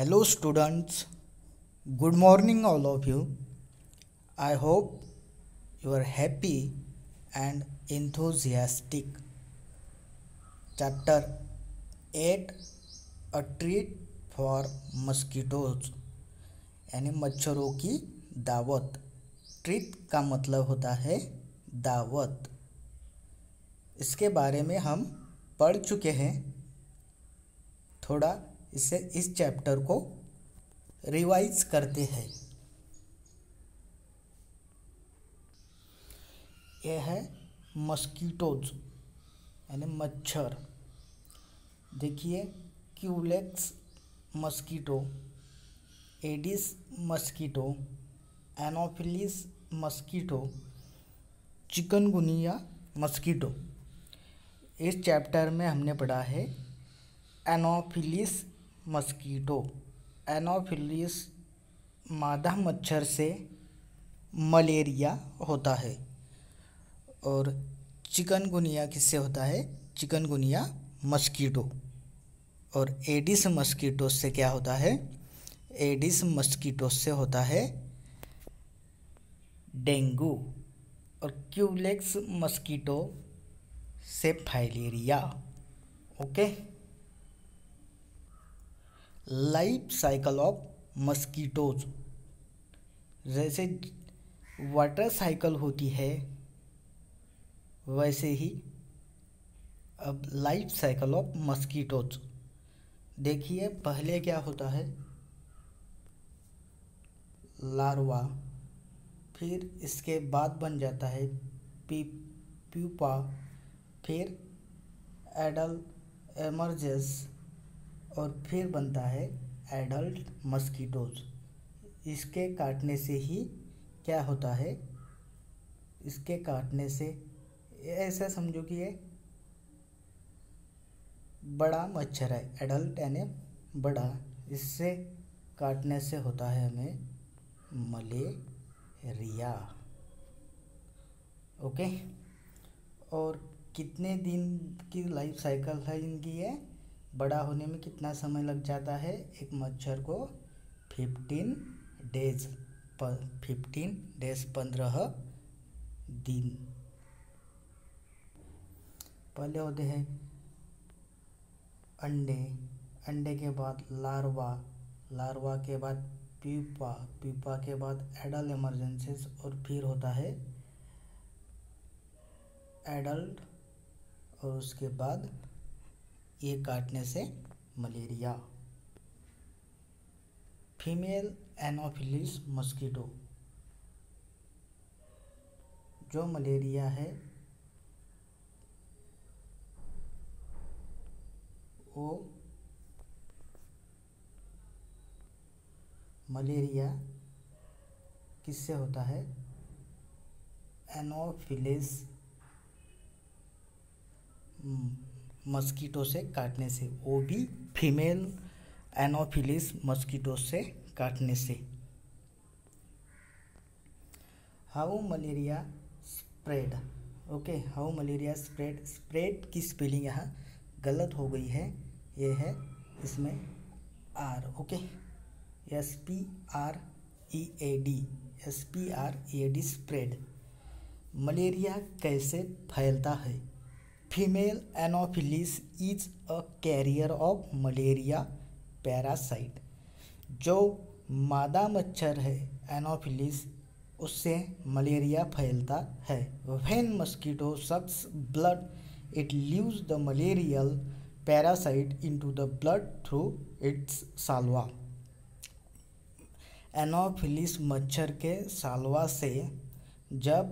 Hello, students. Good morning, all of you. I hope you are happy and enthusiastic. Chapter 8, A Treat for Mosquitoes, यानी मच्छरों की दावत। Treat का मतलब होता है दावत। इसके बारे में हम पढ़ चुके हैं। थोड़ा इस चैप्टर को रिवाइज करते हैं। यह है मस्कीटोज यानी मच्छर। देखिए, Culex mosquito, Aedes mosquito, Anopheles mosquito, chikungunya mosquito. इस चैप्टर में हमने पढ़ा है एनोफिलिस मस्कीटो। एनोफिलिस मादा मच्छर से मलेरिया होता है। और चिकनगुनिया किससे होता है? Chikungunya mosquito. और एडिस मस्कीटो से क्या होता है? एडिस मस्कीटो से होता है डेंगू। और क्यूलेक्स मस्कीटो से filaria. Okay. Life cycle of mosquitoes, जैसे वाटर साइकिल होती है वैसे ही अब लाइफ साइकिल ऑफ मस्कीटोज। देखिए, पहले क्या होता है? लार्वा, फिर इसके बाद बन जाता है प्यूपा, फिर एडल्ट एमर्जेस, और फिर बनता है एडल्ट मस्कीटोज। इसके काटने से ही क्या होता है? इसके काटने से ऐसा समझो कि ये बड़ा मच्छर है, एडल्ट यानी बड़ा। इससे काटने से होता है हमें मलेरिया। ओके। और कितने दिन की लाइफ साइकिल है इनकी? है बड़ा होने में कितना समय लग जाता है एक मच्छर को? 15 डेज 15 दिन। पहले होते हैं अंडे, अंडे के बाद लार्वा, लार्वा के बाद प्यूपा, प्यूपा के बाद एडल्ट इमरजेंसीज, और फिर होता है एडल्ट, और उसके बाद ये काटने से मलेरिया। फीमेल एनोफिलिस मस्कीटो, जो मलेरिया है वो मलेरिया किससे होता है? एनोफिलिस मस्कीटो से काटने से। वो भी फीमेल एनोफिलिस मस्कीटो से काटने से। How malaria spread. Okay, how malaria spread. Spread की स्पेलिंग यहाँ गलत हो गई है। ये है इसमें R. Okay, SPREAD spread. Malaria कैसे फैलता है? Female anopheles is a carrier of malaria parasite. जो मादा मच्छर है एनोफिलिस, उससे मलेरिया फैलता है। When mosquito sucks blood, it leaves the malarial parasite into the blood through its saliva. Anopheles मच्छर के साल्वा से जब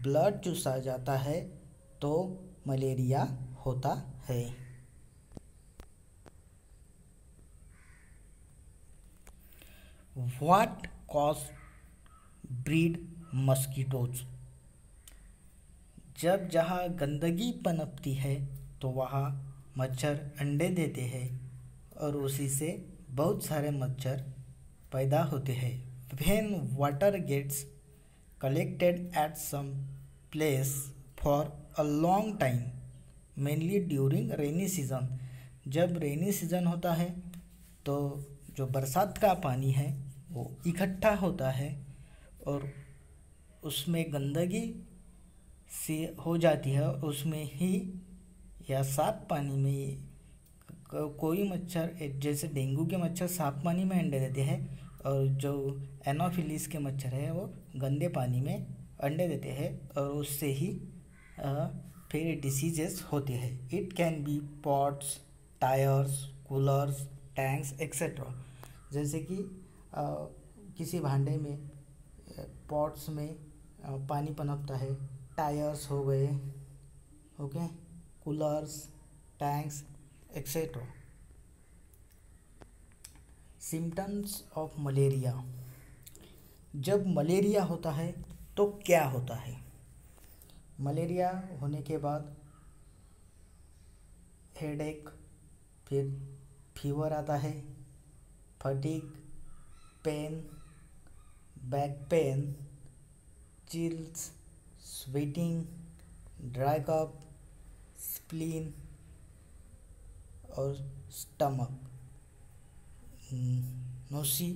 ब्लड चूसा जाता है तो मलेरिया होता है। What cause breed mosquitoes. जब जहाँ गंदगी पनपती है तो वहाँ मच्छर अंडे देते हैं और उसी से बहुत सारे मच्छर पैदा होते हैं। When water gets collected at some place for a long time, mainly during rainy season, जब रेनी सीजन होता है तो जो बरसात का पानी है वो इकट्ठा होता है और उसमें गंदगी सी हो जाती है, उसमें ही या साफ पानी में कोई मच्छर, जैसे डेंगू के मच्छर साफ पानी में अंडे देते हैं और जो एनोफिलीज के मच्छर है वो गंदे पानी में अंडे देते हैं और उससे ही फिर डिसीजेस होते हैं। It can be pots, tyres, coolers, tanks etcetera. जैसे कि किसी भांडे में, पॉट्स में पानी पनपता है, टायर्स हो गए, okay, coolers, tanks etcetera. Symptoms of malaria. जब मलेरिया होता है तो क्या होता है? मलेरिया होने के बाद हेडेक, फिर फीवर आता है, fatigue, pain, back pain, chills, sweating, dry cough, spleen और स्टमक नोसी,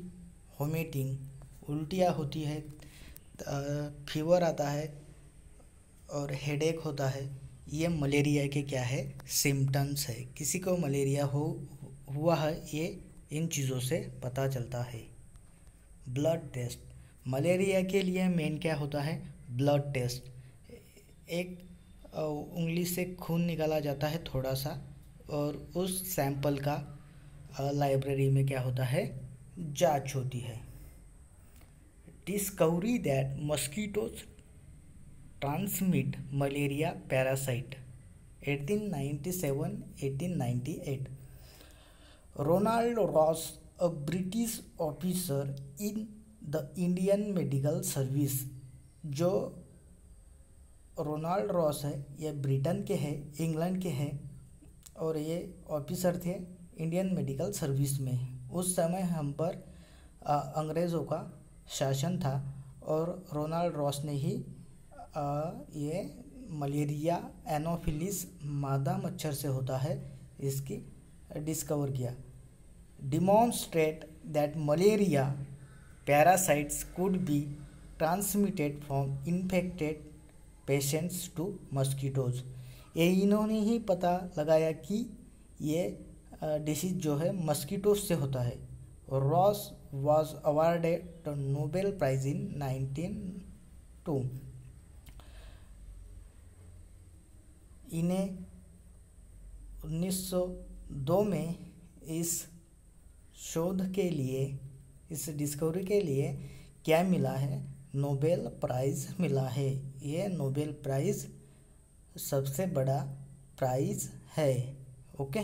वोमिटिंग, उल्टियाँ होती है, फीवर आता है और हेडेक होता है। ये मलेरिया के क्या है? सिम्टम्स है। किसी को मलेरिया हुआ है ये इन चीज़ों से पता चलता है। Blood test. मलेरिया के लिए मेन क्या होता है? Blood test. एक उंगली से खून निकाला जाता है थोड़ा सा और उस सैंपल का लाइब्रेरी में क्या होता है? जांच होती है। Discovery that mosquitoes transmit malaria parasite 1897-1898। Ronald Ross, a British officer in the Indian medical service. जो रोनाल्ड रॉस है ये ब्रिटेन के हैं, इंग्लैंड के हैं और ये ऑफिसर थे इंडियन मेडिकल सर्विस में। उस समय हम पर अंग्रेज़ों का शासन था और रोनाल्ड रॉस ने ही ये मलेरिया एनोफिलिस मादा मच्छर से होता है इसकी डिस्कवर किया। Demonstrate that malaria parasites could be transmitted from infected patients to mosquitoes. ये इन्होंने ही पता लगाया कि ये डिसीज जो है मस्कीटोज से होता है। Ross was awarded the Nobel Prize in 1902। इन्हें 1902 में इस शोध के लिए, इस डिस्कवरी के लिए क्या मिला है? नोबेल प्राइज़ मिला है। ये नोबेल प्राइज़ सबसे बड़ा प्राइज़ है, ओके।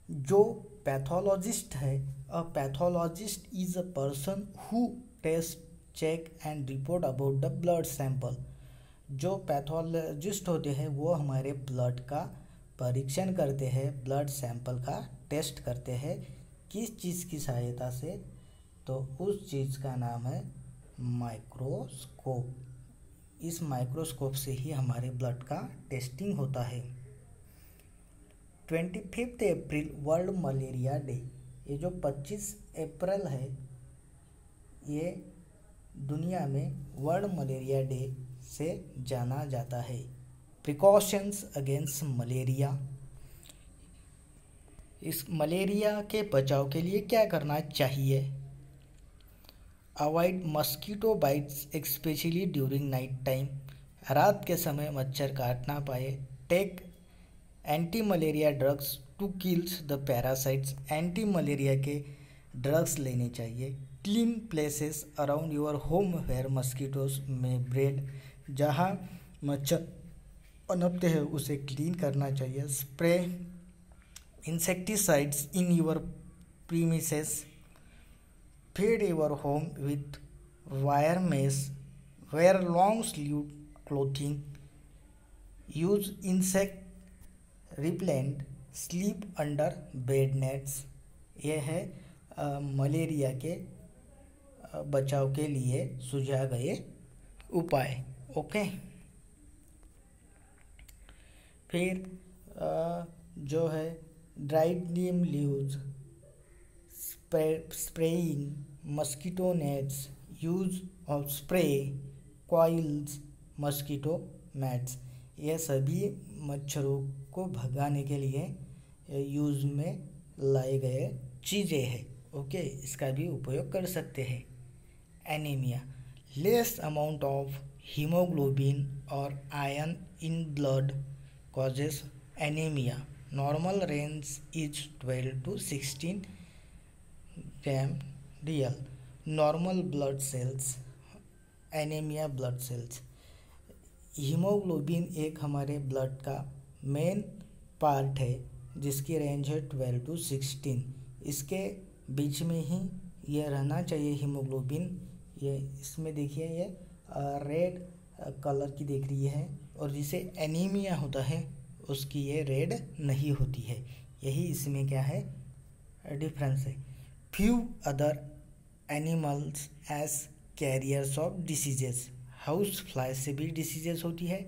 जो पैथोलॉजिस्ट है, a pathologist is a person who test, check and report about the blood sample. जो पैथोलॉजिस्ट होते हैं वो हमारे ब्लड का परीक्षण करते हैं, ब्लड सैंपल का टेस्ट करते हैं। किस चीज़ की सहायता से? तो उस चीज़ का नाम है माइक्रोस्कोप। इस माइक्रोस्कोप से ही हमारे ब्लड का टेस्टिंग होता है। 25 अप्रैल वर्ल्ड मलेरिया डे। ये जो 25 अप्रैल है ये दुनिया में वर्ल्ड मलेरिया डे से जाना जाता है। Precautions against malaria. इस मलेरिया के बचाव के लिए क्या करना चाहिए? Avoid mosquito bites especially during night time. रात के समय मच्छर काट ना पाए। Take anti malaria drugs to kills the parasites. Anti malaria के ड्रग्स लेने चाहिए। Clean places around your home where mosquitoes may breed. जहाँ मच्छर पनपते हैं उसे क्लीन करना चाहिए। Spray insecticides in your premises. Fit your home with wire mesh. Wear long sleeve clothing. Use insect repellent. Sleep under bed nets. ये है malaria के बचाव के लिए सुझाए गए उपाय, ओके। फिर जो है dried Neem leaves, spraying mosquito nets, use of spray coils, mosquito mats, ये सभी मच्छरों को भगाने के लिए यूज़ में लाए गए चीज़ें हैं। ओके, इसका भी उपयोग कर सकते हैं। Anaemia, less amount of haemoglobin और iron in blood causes anaemia. Normal range is 12 to 16 gram real. Normal blood cells, anaemia blood cells. Haemoglobin एक हमारे ब्लड का मेन पार्ट है जिसकी रेंज है 12 to 16। इसके बीच में ही ये रहना चाहिए हीमोग्लोबिन। ये इसमें देखिए ये रेड कलर की दिख रही है, और जिसे एनीमिया होता है उसकी ये रेड नहीं होती है। यही इसमें क्या है, डिफरेंस है। Few other animals as carriers of diseases. House fly से भी डिसीजेस होती है।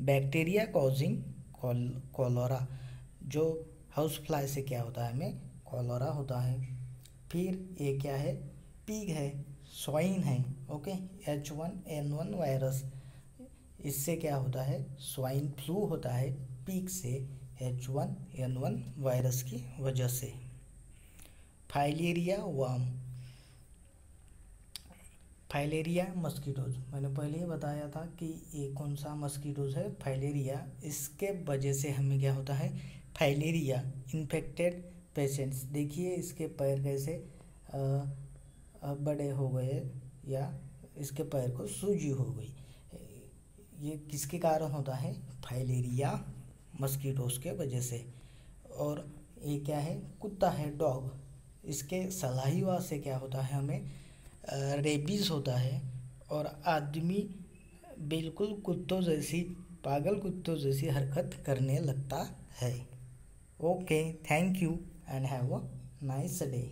बैक्टीरिया कॉजिंग कॉलोरा, जो हाउस फ्लाई से क्या होता है, हमें कॉलोरा होता है। फिर ये क्या है, पिग है, स्वाइन है। ओके, H1N1 वायरस, इससे क्या होता है, स्वाइन फ्लू होता है पिग से H1N1 वायरस की वजह से। फाइलेरिया वर्म, फाइलेरिया मस्कीटोज, मैंने पहले ही बताया था कि ये कौन सा मस्कीटोज है, फाइलेरिया। इसके वजह से हमें क्या होता है, फाइलेरिया इन्फेक्टेड पेशेंट्स। देखिए इसके पैर कैसे बड़े हो गए, या इसके पैर को सूजी हो गई। ये किसके कारण होता है, फाइलेरिया मस्कीटोज के वजह से। और ये क्या है, कुत्ता है, डॉग, इसके सलाइवा से क्या होता है, हमें रेबीज़ होता है, और आदमी बिल्कुल कुत्तों जैसी, पागल कुत्तों जैसी हरकत करने लगता है। Okay, thank you and have a nice day.